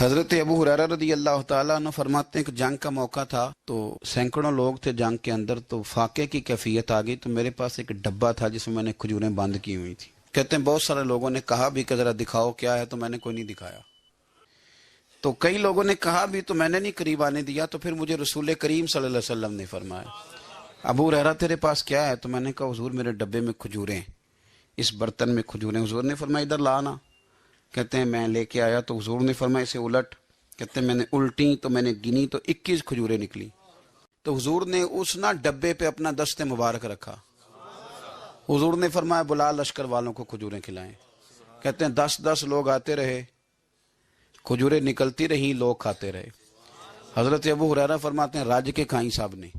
حضرت ابو ہریرہ رضی اللہ تعالیٰ عنہ فرماتے ہیں کہ جنگ کا موقع تھا تو سینکڑوں لوگ تھے جنگ کے اندر، تو فاقے کی کیفیت آ گئی، تو میرے پاس ایک ڈبہ تھا جس میں میں نے کھجوریں بند کی ہوئی تھی۔ کہتے ہیں بہت سارے لوگوں نے کہا بھی کہ ذرا دکھاؤ کیا ہے، تو میں نے کوئی نہیں دکھایا۔ تو کئی لوگوں نے کہا بھی تو میں نے نہیں قریب آنے دیا، تو پھر مجھے رسول کریم صلی اللہ علیہ وسلم نے فرمایا ابو ہریرہ تیرے پاس کیا ہے؟ تو میں نے کہا حضور میرے ڈبے میں کھجوریں، اس برتن میں کھجوریں۔ حضور نے فرمایا ادھر لانا۔ کہتے ہیں میں لے کے آیا تو حضور نے فرمایا اسے الٹ۔ کہتے ہیں میں نے الٹی تو میں نے گنی تو 21 کھجوریں نکلی۔ تو حضور نے اس ڈبے پہ اپنا دست مبارک رکھا۔ حضور نے فرمایا بلا لشکر والوں کو کھجوریں کھلائیں۔ کہتے ہیں 10 لوگ آتے رہے، کھجوریں نکلتی رہیں، لوگ کھاتے رہے۔ حضرت ابو ہریرہ فرماتے ہیں راج کے کھائیں صاحب نے،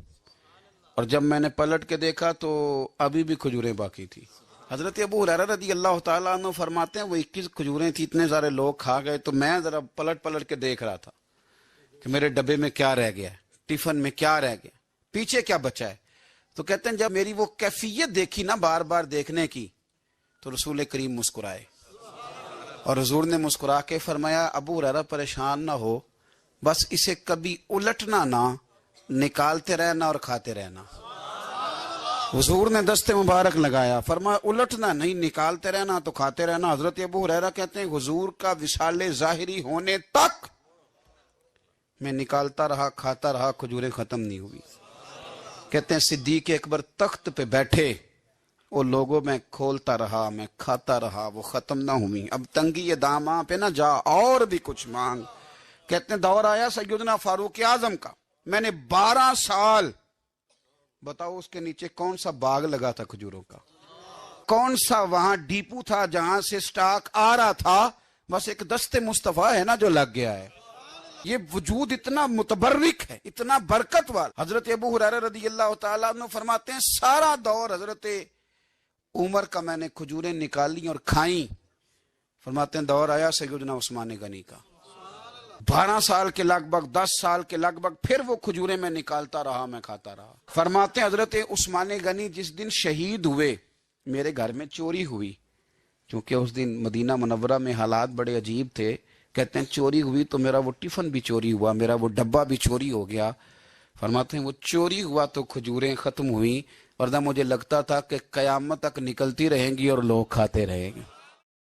اور جب میں نے پلٹ کے دیکھا تو ابھی بھی کھجوریں باقی تھی۔ حضرت ابو ہریرہ رضی اللہ تعالیٰ عنہ فرماتے ہیں وہ 21 کھجوریں تھی، اتنے سارے لوگ کھا گئے، تو میں ذرا پلٹ کے دیکھ رہا تھا کہ میرے ڈبے میں کیا رہ گیا ہے، ٹفن میں کیا رہ گیا، پیچھے کیا بچا ہے۔ تو کہتے ہیں جب میری وہ کیفیت دیکھی نا بار بار دیکھنے کی، تو رسول کریم مسکرائے، اور حضور نے مسکرا کے فرمایا ابو ہریرہ پریشان نہ ہو، بس اسے کبھی الٹنا نہ، نکالتے رہنا اور کھاتے رہنا۔ حضور نے دست مبارک لگایا، فرمایا الٹنا نہیں، نکالتے رہنا تو کھاتے رہنا۔ حضرت ابو ہریرہ کہتے ہیں حضور کا وصال ظاہری ہونے تک میں نکالتا رہا، کھاتا رہا، کھجوریں ختم نہیں ہوئی۔ کہتے ہیں صدیق اکبر تخت پہ بیٹھے، وہ لوگوں میں کھولتا رہا، میں کھاتا رہا، وہ ختم نہ ہوئی۔ اب تنگی یہ داماں پہ نہ جا اور بھی کچھ مانگ۔ کہتے ہیں دور آیا سیدنا فاروق اعظم کا، میں نے 12 سال، بتاؤ اس کے نیچے کون سا باغ لگا تھا کھجوروں کا، کون سا وہاں ڈیپو تھا جہاں سے سٹاک آ رہا تھا، بس ایک دست مصطفیٰ ہے نا جو لگ گیا ہے۔ یہ وجود اتنا متبرک ہے، اتنا برکت والا۔ حضرت ابو ہریرہ رضی اللہ تعالیٰ عنہ فرماتے ہیں سارا دور حضرت عمر کا میں نے کھجوریں نکالی اور کھائیں۔ فرماتے ہیں دور آیا سیدنا عثمان غنی کا، 12 سال کے لگ بھگ، 10 سال کے لگ بھگ، پھر وہ کھجوریں میں نکالتا رہا، میں کھاتا رہا۔ فرماتے ہیں حضرت عثمان غنی جس دن شہید ہوئے، میرے گھر میں چوری ہوئی، کیونکہ اس دن مدینہ منورہ میں حالات بڑے عجیب تھے۔ کہتے ہیں چوری ہوئی تو میرا وہ ٹفن بھی چوری ہوا، میرا وہ ڈبہ بھی چوری ہو گیا۔ فرماتے ہیں وہ چوری ہوا تو کھجوریں ختم ہوئیں، ورنہ مجھے لگتا تھا کہ قیامت تک نکلتی رہیں گی اور لوگ کھاتے رہیں گے۔